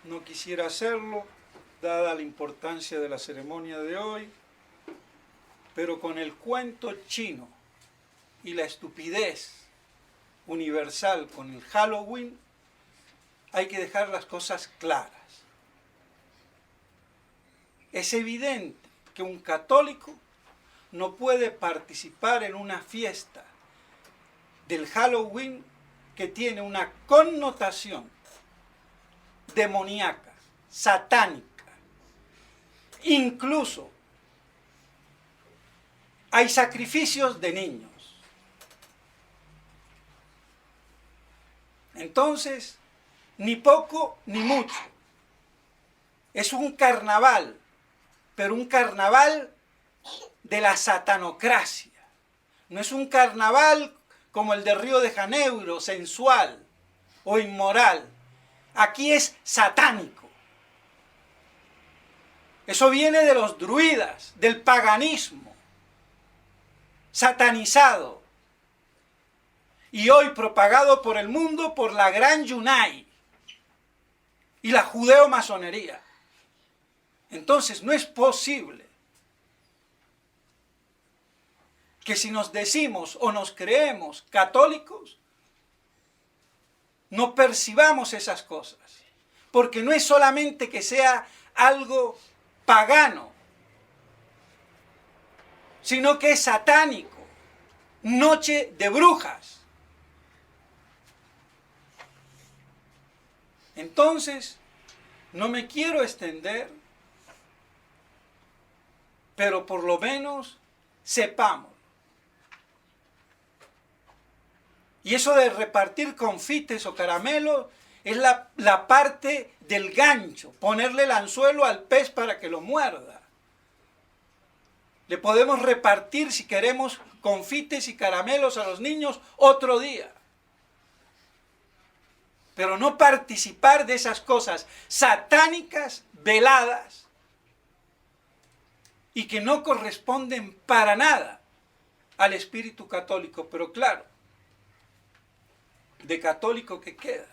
No quisiera hacerlo, dada la importancia de la ceremonia de hoy, pero con el cuento chino y la estupidez universal con el Halloween, hay que dejar las cosas claras. Es evidente que un católico no puede participar en una fiesta del Halloween que tiene una connotación demoníaca, satánica. Incluso hay sacrificios de niños. Entonces, ni poco ni mucho. Es un carnaval, pero un carnaval de la satanocracia. No es un carnaval como el de Río de Janeiro, sensual o inmoral. Aquí es satánico. Eso viene de los druidas, del paganismo, satanizado. Y hoy propagado por el mundo por la Gran Yunai y la judeo-masonería. Entonces no es posible que si nos decimos o nos creemos católicos, no percibamos esas cosas. Porque no es solamente que sea algo pagano, sino que es satánico, noche de brujas. Entonces, no me quiero extender, pero por lo menos sepamos. Y eso de repartir confites o caramelos es la parte del gancho, ponerle el anzuelo al pez para que lo muerda. Le podemos repartir, si queremos, confites y caramelos a los niños otro día. Pero no participar de esas cosas satánicas, veladas, y que no corresponden para nada al espíritu católico. Pero claro, de católico que queda.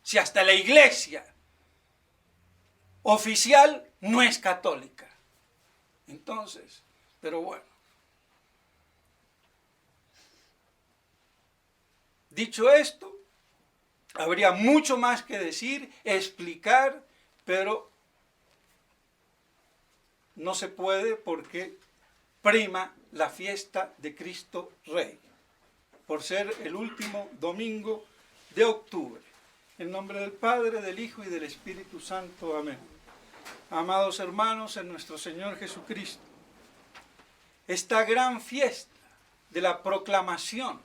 Si hasta la iglesia oficial no es católica. Entonces, pero bueno. Dicho esto, habría mucho más que decir, explicar, pero no se puede porque prima la fiesta de Cristo Rey, por ser el último domingo de octubre. En nombre del Padre, del Hijo y del Espíritu Santo. Amén. Amados hermanos en nuestro Señor Jesucristo, esta gran fiesta de la proclamación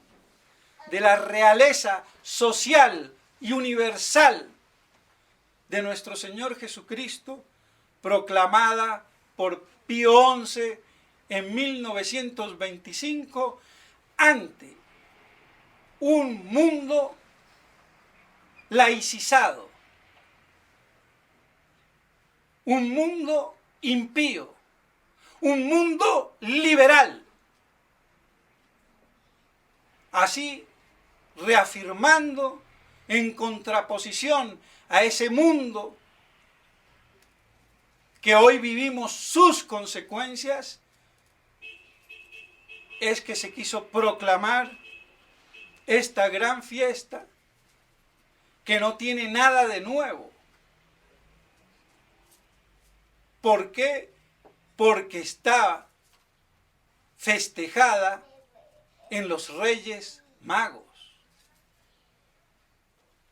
de la realeza social y universal de nuestro Señor Jesucristo, proclamada por Pío XI en 1925, ante un mundo laicizado, un mundo impío, un mundo liberal. Así, reafirmando en contraposición a ese mundo que hoy vivimos sus consecuencias, es que se quiso proclamar esta gran fiesta que no tiene nada de nuevo. ¿Por qué? Porque está festejada en los Reyes Magos.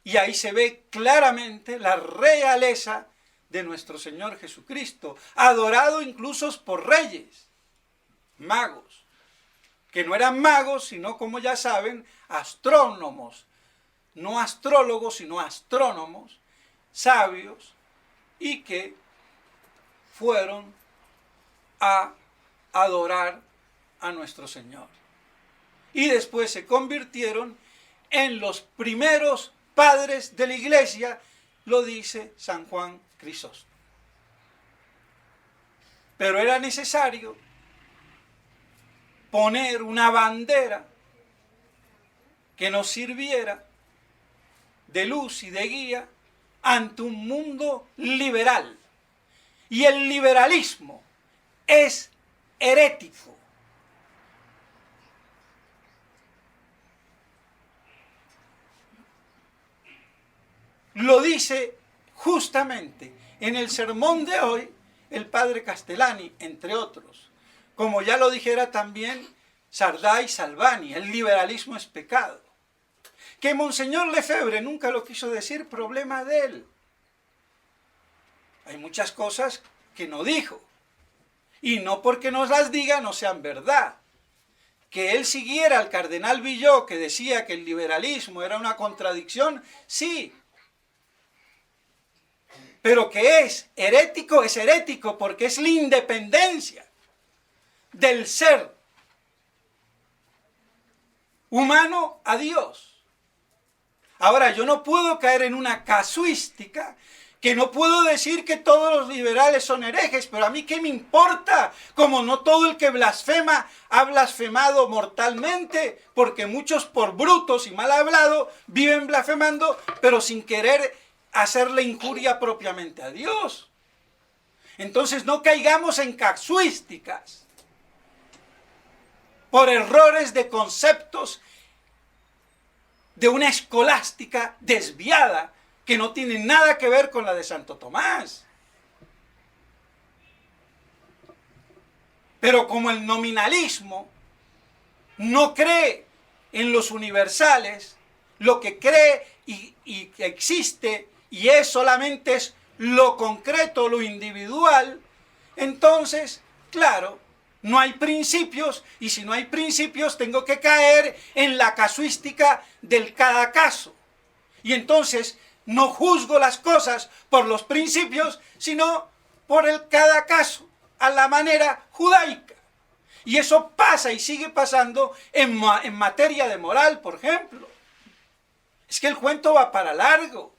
Y ahí se ve claramente la realeza de nuestro Señor Jesucristo, adorado incluso por reyes magos, que no eran magos, sino, como ya saben, astrónomos, no astrólogos, sino astrónomos, sabios, y que fueron a adorar a nuestro Señor. Y después se convirtieron en los primeros padres de la Iglesia, lo dice San Juan Crisóstomo. Pero era necesario poner una bandera que nos sirviera de luz y de guía ante un mundo liberal. Y el liberalismo es herético. Lo dice justamente en el sermón de hoy el padre Castellani, entre otros. Como ya lo dijera también Sardá y Salvani, el liberalismo es pecado. Que Monseñor Lefebvre nunca lo quiso decir, problema de él. Hay muchas cosas que no dijo. Y no porque nos las diga no sean verdad. Que él siguiera al cardenal Villó, que decía que el liberalismo era una contradicción, sí. Pero que es herético porque es la independencia del ser humano a Dios. Ahora, yo no puedo caer en una casuística, que no puedo decir que todos los liberales son herejes, pero a mí qué me importa, como no todo el que blasfema ha blasfemado mortalmente, porque muchos por brutos y mal hablados viven blasfemando, pero sin querer hacerle injuria propiamente a Dios. Entonces no caigamos en casuísticas por errores de conceptos de una escolástica desviada que no tiene nada que ver con la de Santo Tomás. Pero como el nominalismo no cree en los universales, lo que cree y que existe y es solamente es lo concreto, lo individual, entonces, claro, no hay principios, y si no hay principios tengo que caer en la casuística del cada caso. Y entonces no juzgo las cosas por los principios, sino por el cada caso, a la manera judaica. Y eso pasa y sigue pasando en materia de moral, por ejemplo. Es que el cuento va para largo.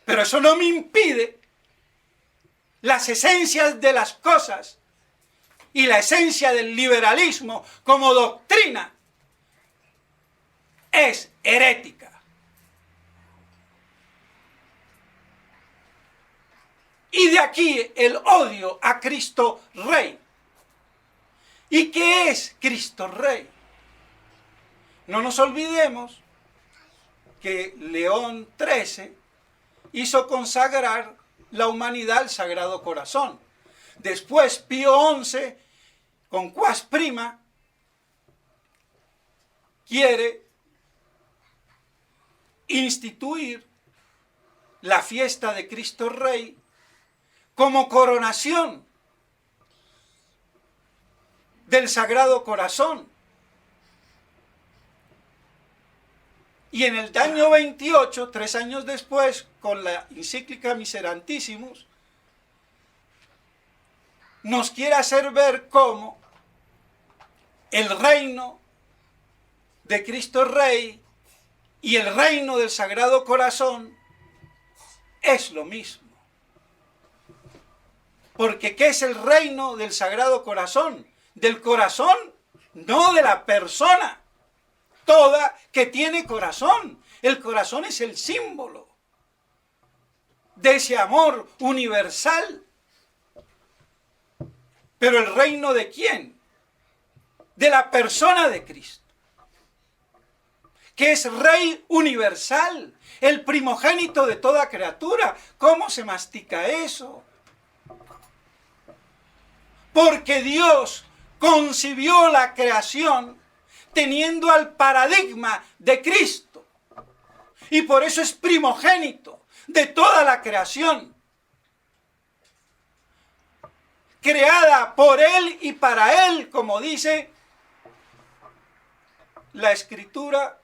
Pero eso no me impide las esencias de las cosas y la esencia del liberalismo como doctrina es herética. Y de aquí el odio a Cristo Rey. ¿Y qué es Cristo Rey? No nos olvidemos que León XIII hizo consagrar la humanidad al Sagrado Corazón. Después Pío XI, con Quas Prima, quiere instituir la fiesta de Cristo Rey como coronación del Sagrado Corazón. Y en el año 28, 3 años después, con la encíclica Miserantissimus, nos quiere hacer ver cómo el reino de Cristo Rey y el reino del Sagrado Corazón es lo mismo. Porque ¿qué es el reino del Sagrado Corazón? Del corazón, no de la persona toda que tiene corazón. El corazón es el símbolo de ese amor universal. Pero el reino ¿de quién? De la persona de Cristo, que es Rey universal, el primogénito de toda criatura. ¿Cómo se mastica eso? Porque Dios concibió la creación teniendo al paradigma de Cristo. Y por eso es primogénito de toda la creación. Creada por Él y para Él, como dice la Escritura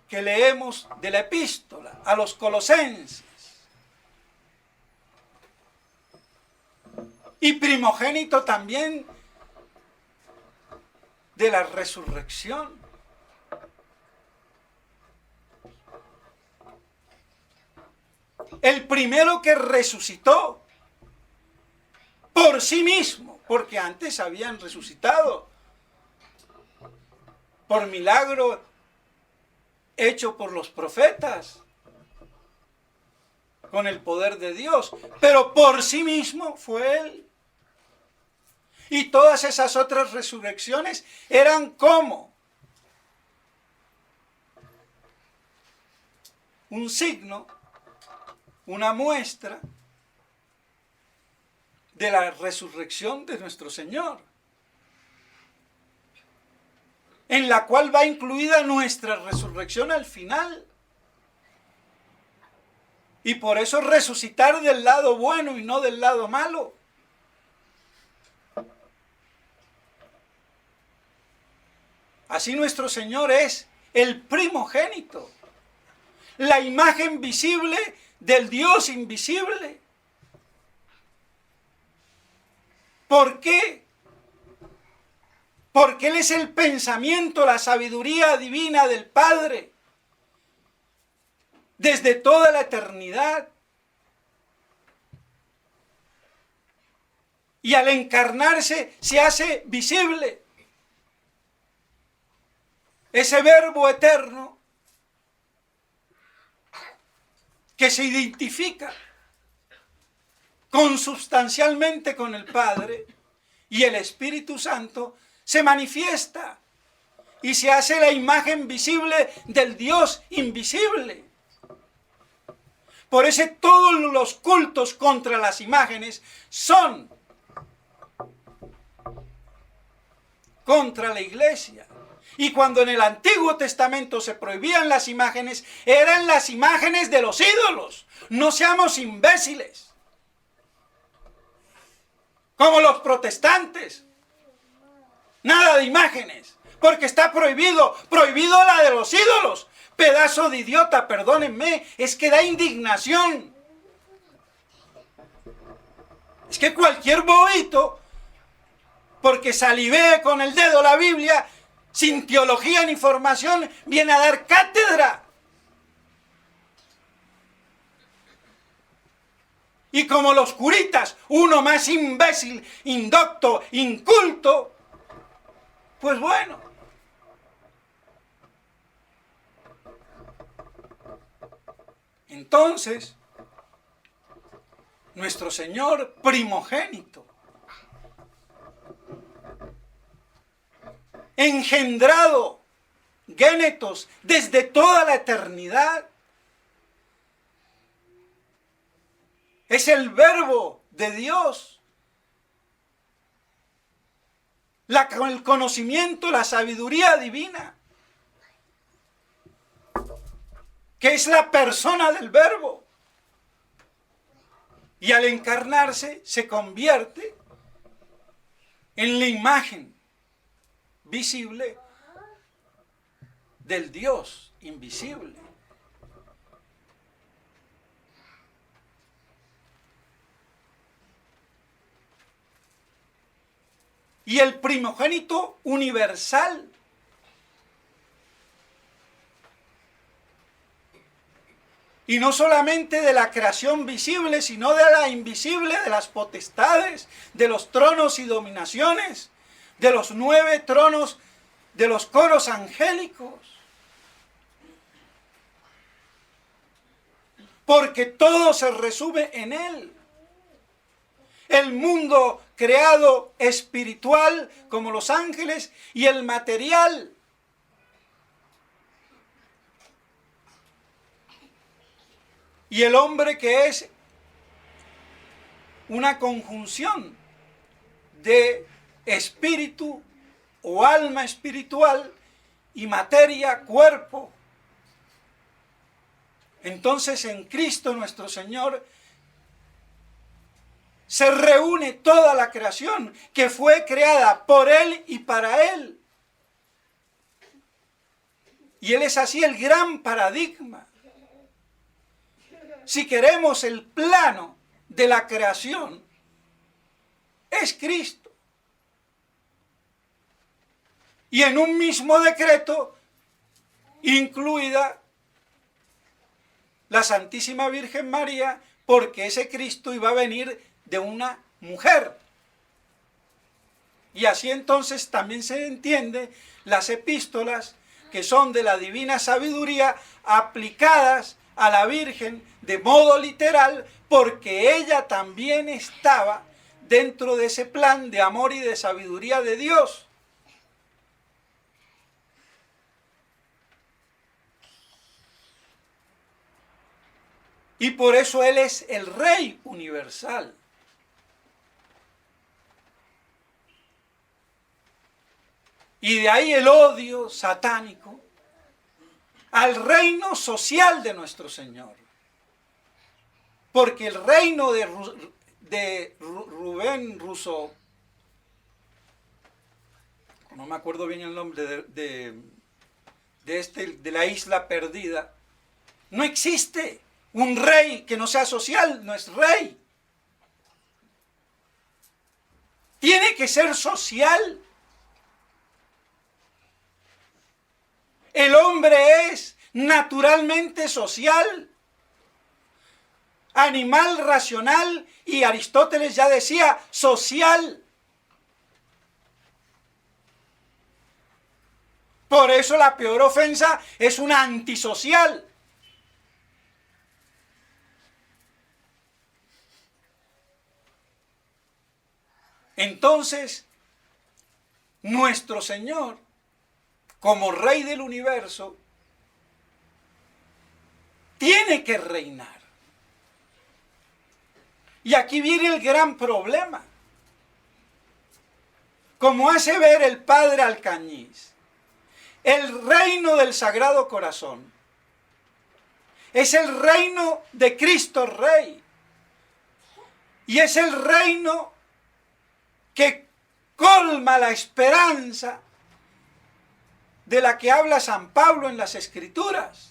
que leemos de la epístola a los Colosenses. Y primogénito también de la resurrección. El primero que resucitó por sí mismo, porque antes habían resucitado por milagro hecho por los profetas, con el poder de Dios, pero por sí mismo fue Él. Y todas esas otras resurrecciones eran como un signo, una muestra de la resurrección de nuestro Señor, en la cual va incluida nuestra resurrección al final. Y por eso resucitar del lado bueno y no del lado malo. Así nuestro Señor es el primogénito, la imagen visible del Dios invisible. ¿Por qué? Porque Él es el pensamiento, la sabiduría divina del Padre, desde toda la eternidad. Y al encarnarse se hace visible ese verbo eterno que se identifica consubstancialmente con el Padre, y el Espíritu Santo se manifiesta y se hace la imagen visible del Dios invisible. Por eso todos los cultos contra las imágenes son contra la iglesia. Y cuando en el Antiguo Testamento se prohibían las imágenes, eran las imágenes de los ídolos. No seamos imbéciles, como los protestantes. Nada de imágenes, porque está prohibido la de los ídolos. Pedazo de idiota, perdónenme, es que da indignación. Es que cualquier bobito, porque salivee con el dedo la Biblia, sin teología ni formación, viene a dar cátedra. Y como los curitas, uno más imbécil, indocto, inculto, pues bueno. Entonces, nuestro Señor primogénito, engendrado, génetos, desde toda la eternidad, es el verbo de Dios, el conocimiento, la sabiduría divina, que es la persona del verbo. Y al encarnarse se convierte en la imagen visible del Dios invisible. Y el primogénito universal. Y no solamente de la creación visible, sino de la invisible, de las potestades, de los tronos y dominaciones, de los 9 tronos, de los coros angélicos. Porque todo se resume en Él. El mundo creado espiritual como los ángeles y el material. Y el hombre que es una conjunción de espíritu o alma espiritual y materia, cuerpo. Entonces en Cristo nuestro Señor se reúne toda la creación que fue creada por Él y para Él. Y Él es así el gran paradigma. Si queremos el plano de la creación, es Cristo. Y en un mismo decreto, incluida la Santísima Virgen María, porque ese Cristo iba a venir de una mujer. Y así entonces también se entiende las epístolas que son de la divina sabiduría aplicadas a la Virgen de modo literal, porque ella también estaba dentro de ese plan de amor y de sabiduría de Dios. Y por eso Él es el Rey universal. Y de ahí el odio satánico al reino social de nuestro Señor. Porque el reino de Rubén Rousseau, no me acuerdo bien el nombre de la isla perdida, no existe un rey que no sea social, no es rey. Tiene que ser social. El hombre es naturalmente social, animal racional, y Aristóteles ya decía social. Por eso la peor ofensa es una antisocial. Entonces, nuestro Señor, como Rey del universo, tiene que reinar. Y aquí viene el gran problema. Como hace ver el padre Alcañiz, el reino del Sagrado Corazón es el reino de Cristo Rey. Y es el reino que colma la esperanza de la que habla San Pablo en las Escrituras.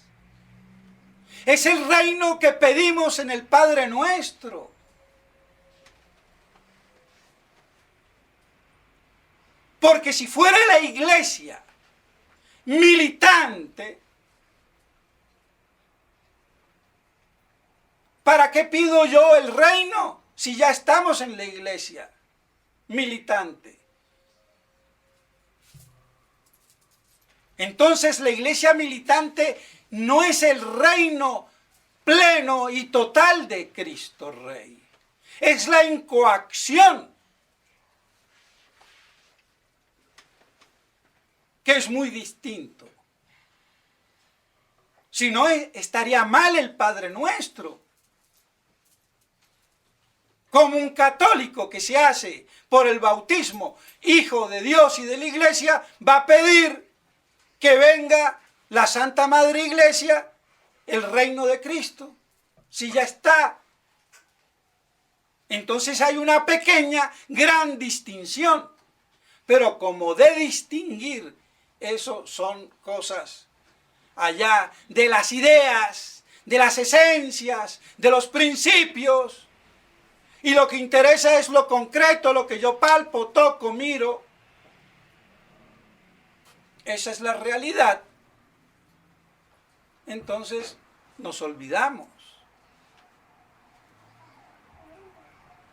Es el reino que pedimos en el Padre Nuestro. Porque si fuera la iglesia militante, ¿para qué pido yo el reino si ya estamos en la iglesia militante? Entonces la iglesia militante no es el reino pleno y total de Cristo Rey. Es la incoacción, que es muy distinto. Si no, estaría mal el Padre Nuestro. Como un católico que se hace por el bautismo hijo de Dios y de la iglesia, va a pedir que venga la Santa Madre Iglesia, el reino de Cristo, si ya está. Entonces hay una pequeña, gran distinción. Pero como de distinguir, eso son cosas allá de las ideas, de las esencias, de los principios. Y lo que interesa es lo concreto, lo que yo palpo, toco, miro. Esa es la realidad. Entonces nos olvidamos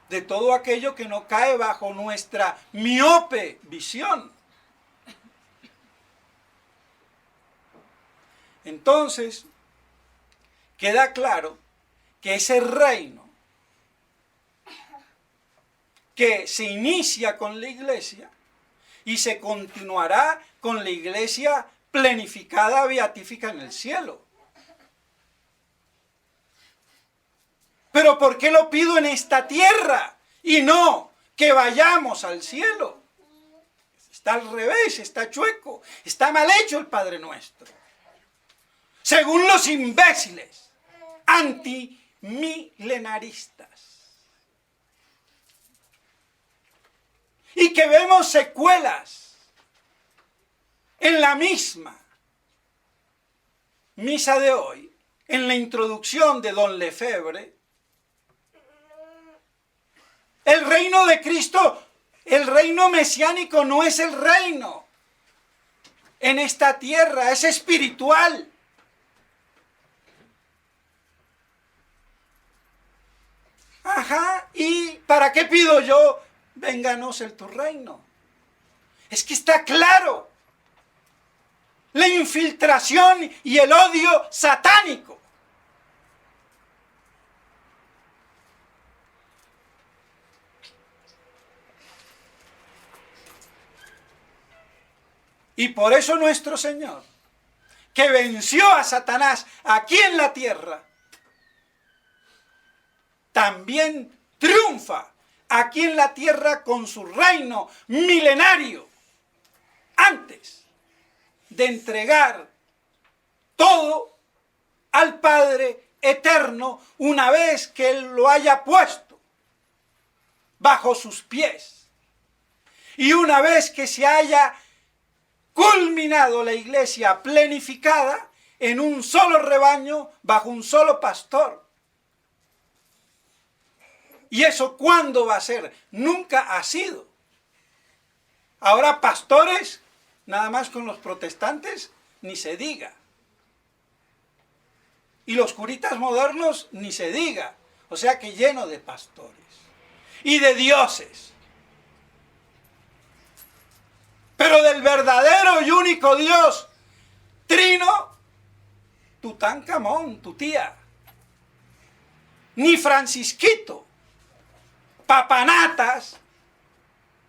de todo aquello que no cae bajo nuestra miope visión. Entonces, queda claro que ese reino que se inicia con la iglesia y se continuará con la iglesia plenificada, beatífica en el cielo. Pero ¿por qué lo pido en esta tierra y no que vayamos al cielo? Está al revés, está chueco, está mal hecho el Padre Nuestro. Según los imbéciles antimilenaristas. Y que vemos secuelas en la misma misa de hoy, en la introducción de Don Lefebvre. El reino de Cristo, el reino mesiánico no es el reino en esta tierra, es espiritual. Ajá, ¿y para qué pido yo? Vénganos el tu reino. Es que está claro. La infiltración y el odio satánico. Y por eso nuestro Señor, que venció a Satanás aquí en la tierra, también triunfa aquí en la tierra con su reino milenario, antes de entregar todo al Padre eterno una vez que Él lo haya puesto bajo sus pies. Y una vez que se haya culminado la iglesia plenificada en un solo rebaño bajo un solo pastor. ¿Y eso cuándo va a ser? Nunca ha sido. Ahora pastores, nada más con los protestantes, ni se diga. Y los curitas modernos, ni se diga. O sea que lleno de pastores y de dioses. Pero del verdadero y único Dios, Trino, Tutankamón, tu tía, ni Francisquito, Papanatas,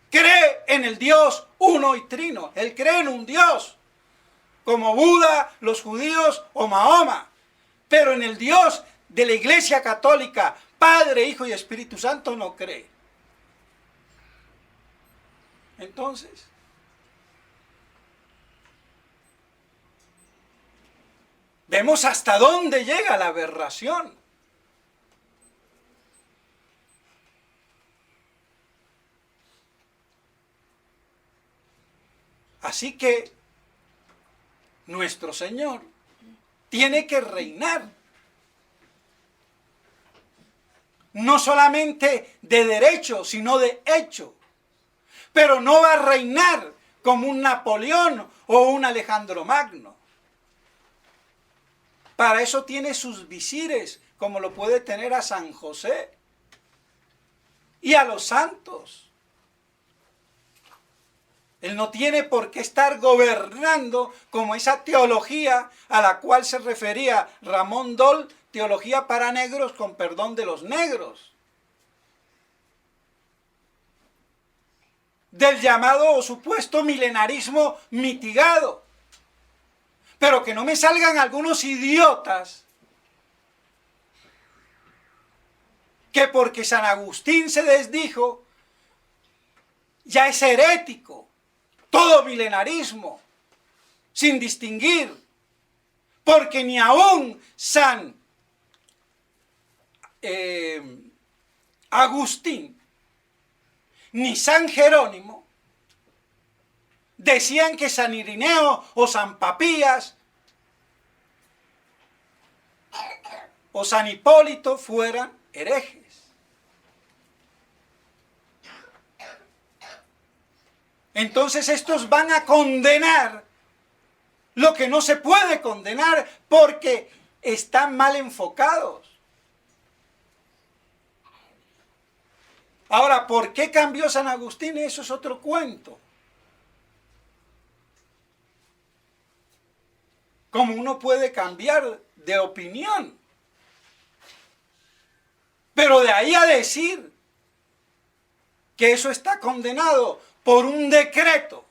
cree en el Dios uno y trino. Él cree en un Dios, como Buda, los judíos o Mahoma. Pero en el Dios de la Iglesia Católica, Padre, Hijo y Espíritu Santo, no cree. Entonces, vemos hasta dónde llega la aberración. Así que nuestro Señor tiene que reinar. No solamente de derecho, sino de hecho. Pero no va a reinar como un Napoleón o un Alejandro Magno. Para eso tiene sus visires, como lo puede tener a San José y a los santos. Él no tiene por qué estar gobernando como esa teología a la cual se refería Ramón Doll, teología para negros con perdón de los negros. Del llamado o supuesto milenarismo mitigado. Pero que no me salgan algunos idiotas que porque San Agustín se desdijo, ya es herético. Todo milenarismo, sin distinguir, porque ni aún San Agustín ni San Jerónimo decían que San Irineo o San Papías o San Hipólito fueran herejes. Entonces estos van a condenar lo que no se puede condenar porque están mal enfocados. Ahora, ¿por qué cambió San Agustín? Eso es otro cuento. Como uno puede cambiar de opinión. Pero de ahí a decir que eso está condenado por un decreto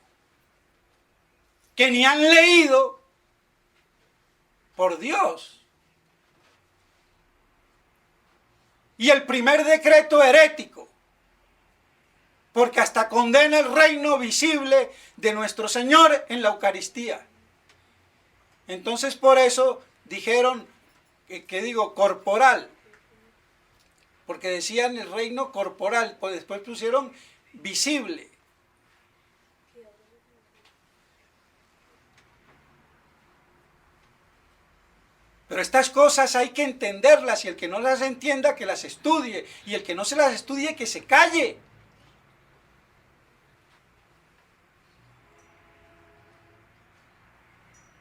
que ni han leído, por Dios. Y el primer decreto herético, porque hasta condena el reino visible de nuestro Señor en la Eucaristía. Entonces por eso dijeron, que digo, corporal, porque decían el reino corporal, pues después pusieron visible. Pero estas cosas hay que entenderlas y el que no las entienda que las estudie y el que no se las estudie que se calle.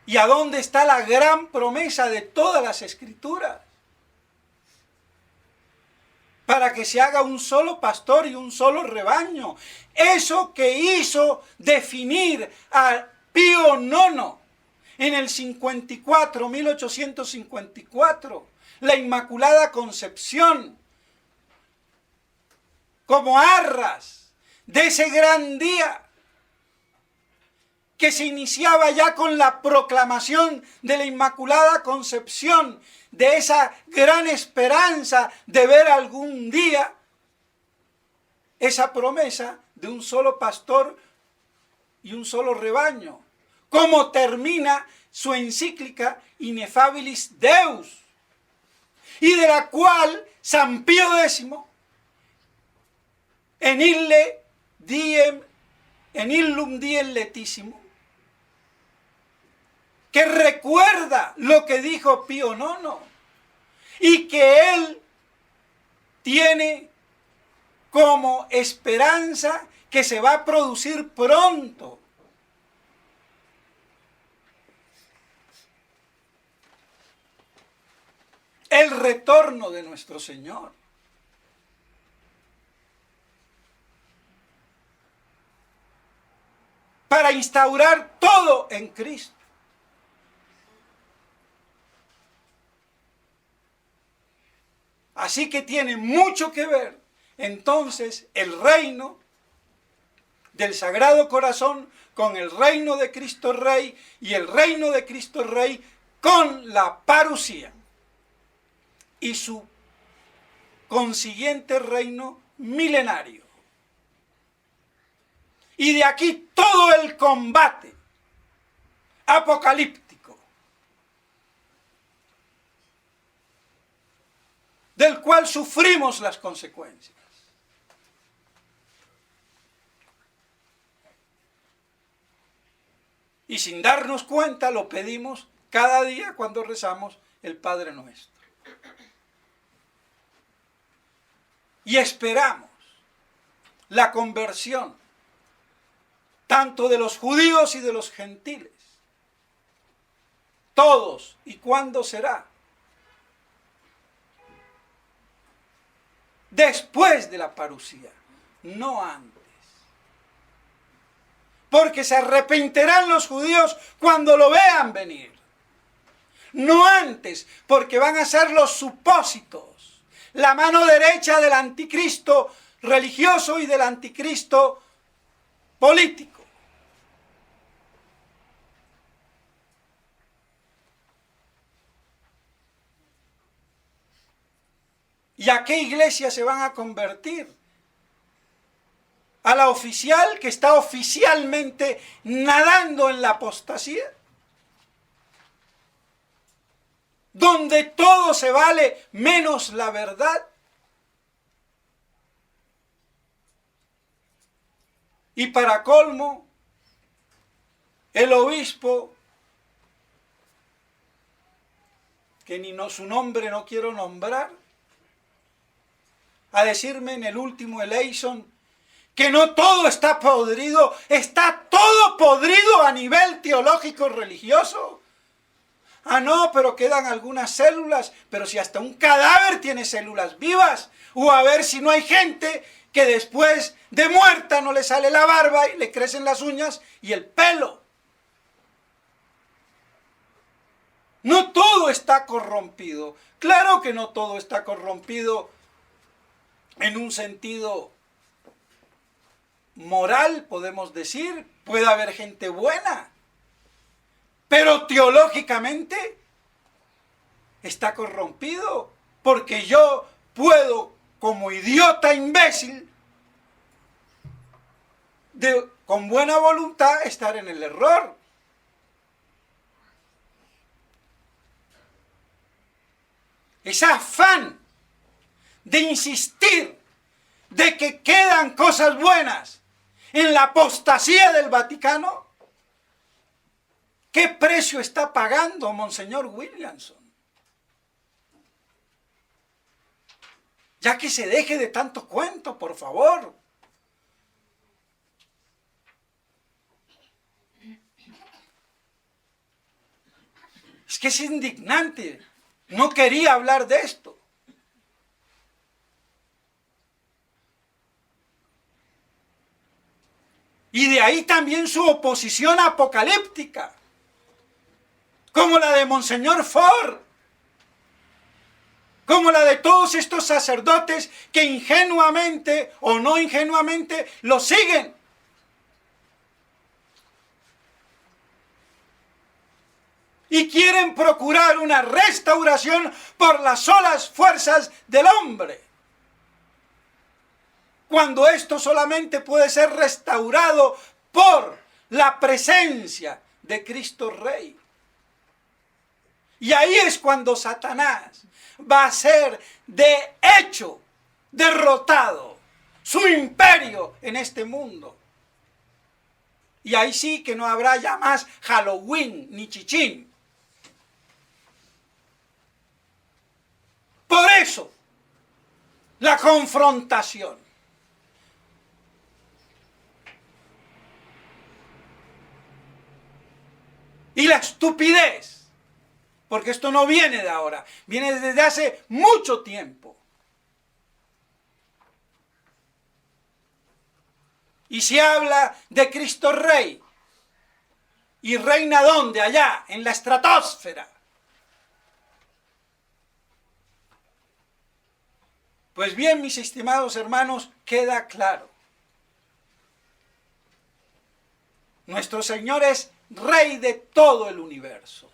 ¿Y a dónde está la gran promesa de todas las Escrituras? para que se haga un solo pastor y un solo rebaño. Eso que hizo definir a Pío IX en el 54, 1854, la Inmaculada Concepción, como arras de ese gran día que se iniciaba ya con la proclamación de la Inmaculada Concepción, de esa gran esperanza de ver algún día esa promesa de un solo pastor y un solo rebaño, como termina su encíclica Ineffabilis Deus, y de la cual San Pío X, en Illum Diem Letísimo, que recuerda lo que dijo Pío IX y que él tiene como esperanza que se va a producir pronto. El retorno de nuestro Señor. Para instaurar todo en Cristo. Así que tiene mucho que ver, entonces, el reino del Sagrado Corazón con el reino de Cristo Rey y el reino de Cristo Rey con la parusía y su consiguiente reino milenario. Y de aquí todo el combate apocalíptico, del cual sufrimos las consecuencias. Y sin darnos cuenta lo pedimos cada día cuando rezamos el Padre Nuestro. Y esperamos la conversión tanto de los judíos y de los gentiles. Todos. ¿Y cuándo será? Después de la parusía, no antes. Porque se arrepentirán los judíos cuando lo vean venir. No antes, porque van a ser los supósitos, la mano derecha del anticristo religioso y del anticristo político. ¿Y a qué iglesia se van a convertir? ¿A la oficial que está oficialmente nadando en la apostasía? ¿Donde todo se vale menos la verdad? Y para colmo, el obispo, que ni su nombre no quiero nombrar, a decirme en el último eleison que no todo está podrido, está todo podrido a nivel teológico religioso. Ah, no, pero quedan algunas células, pero si hasta un cadáver tiene células vivas, o a ver si no hay gente que después de muerta no le sale la barba y le crecen las uñas y el pelo. No todo está corrompido. Claro que no todo está corrompido en un sentido moral, podemos decir. Puede haber gente buena, pero teológicamente está corrompido, porque yo puedo, como idiota imbécil, con buena voluntad, estar en el error. Ese afán de insistir de que quedan cosas buenas en la apostasía del Vaticano, ¿qué precio está pagando Monseñor Williamson? Ya que se deje de tanto cuento, por favor. Es que es indignante. No quería hablar de esto. ahí también su oposición apocalíptica, como la de Monseñor Ford, como la de todos estos sacerdotes que ingenuamente o no ingenuamente lo siguen. Y quieren procurar una restauración por las solas fuerzas del hombre, cuando esto solamente puede ser restaurado por la presencia de Cristo Rey. Y ahí es cuando Satanás va a ser de hecho derrotado, su imperio en este mundo. Y ahí sí que no habrá ya más Halloween ni chichín. Por eso, la confrontación. Y la estupidez, porque esto no viene de ahora, viene desde hace mucho tiempo. Y se habla de Cristo Rey. ¿Y reina dónde? Allá, en la estratosfera. Pues bien, mis estimados hermanos, queda claro. Nuestro Señor es Rey de todo el universo.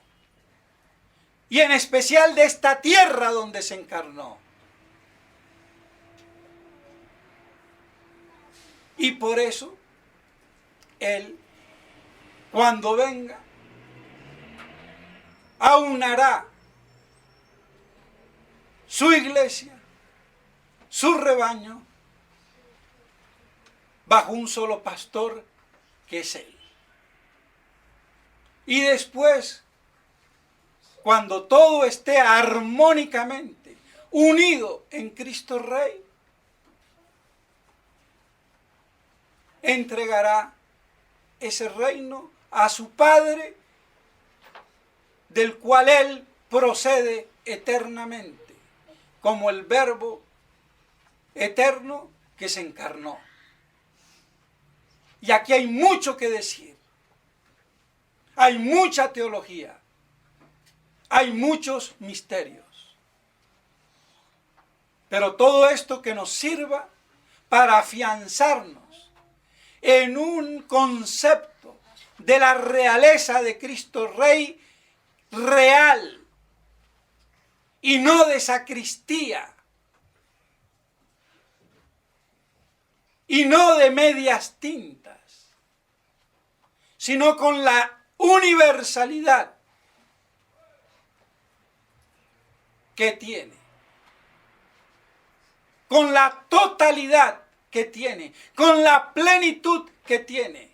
Y en especial de esta tierra donde se encarnó. Y por eso, Él, cuando venga, aunará su iglesia, su rebaño, bajo un solo pastor, que es Él. Y después, cuando todo esté armónicamente unido en Cristo Rey, entregará ese reino a su Padre, del cual Él procede eternamente, como el Verbo eterno que se encarnó. Y aquí hay mucho que decir. Hay mucha teología. Hay muchos misterios. Pero todo esto que nos sirva para afianzarnos en un concepto de la realeza de Cristo Rey real y no de sacristía y no de medias tintas, sino con la universalidad que tiene, con la totalidad que tiene, con la plenitud que tiene.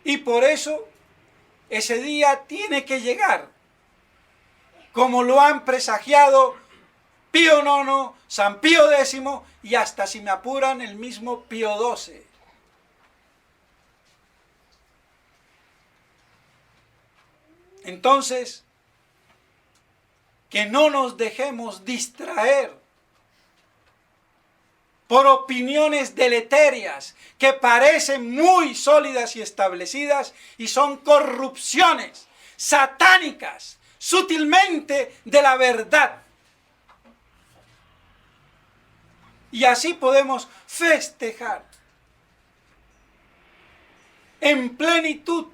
Y por eso ese día tiene que llegar, como lo han presagiado Pío IX, San Pío X y hasta, si me apuran, el mismo Pío XII. Entonces, que no nos dejemos distraer por opiniones deleterias que parecen muy sólidas y establecidas y son corrupciones satánicas, sutilmente de la verdad. Y así podemos festejar en plenitud,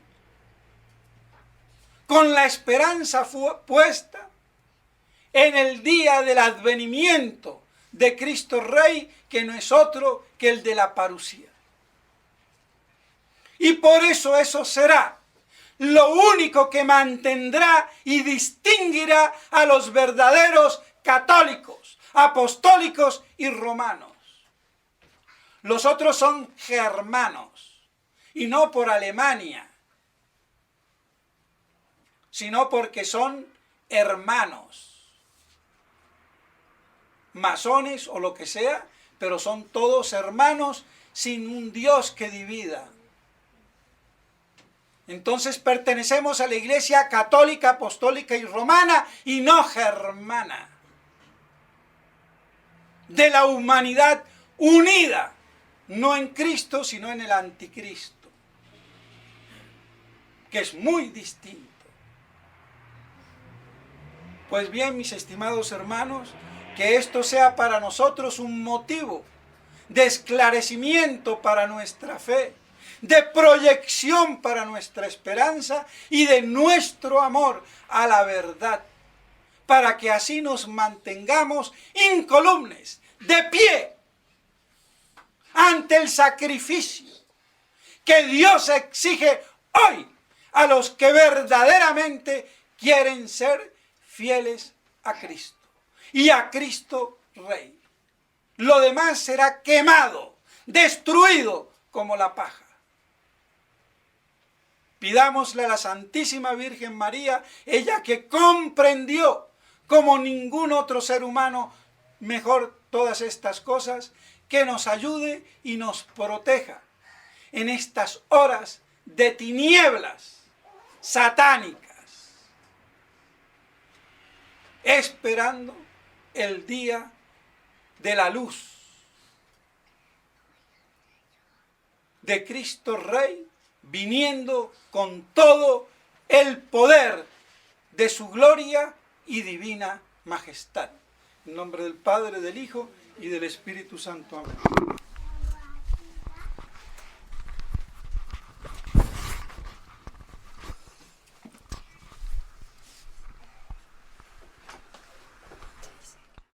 con la esperanza puesta en el día del advenimiento de Cristo Rey, que no es otro que el de la parucía. Y por eso será lo único que mantendrá y distinguirá a los verdaderos católicos, apostólicos y romanos. Los otros son germanos, y no por Alemania, sino porque son hermanos, masones o lo que sea, pero son todos hermanos sin un Dios que divida. Entonces pertenecemos a la Iglesia católica, apostólica y romana, y no germana, de la humanidad unida no en Cristo, sino en el anticristo, que es muy distinto. Pues bien, mis estimados hermanos, que esto sea para nosotros un motivo de esclarecimiento para nuestra fe, de proyección para nuestra esperanza y de nuestro amor a la verdad, para que así nos mantengamos incolumes, de pie, ante el sacrificio que Dios exige hoy a los que verdaderamente quieren ser fieles a Cristo y a Cristo Rey. Lo demás será quemado, destruido como la paja. Pidámosle a la Santísima Virgen María, ella que comprendió como ningún otro ser humano mejor todas estas cosas, que nos ayude y nos proteja en estas horas de tinieblas satánicas, esperando el día de la luz de Cristo Rey, viniendo con todo el poder de su gloria y divina majestad. En nombre del Padre, del Hijo y del Espíritu Santo. Amén.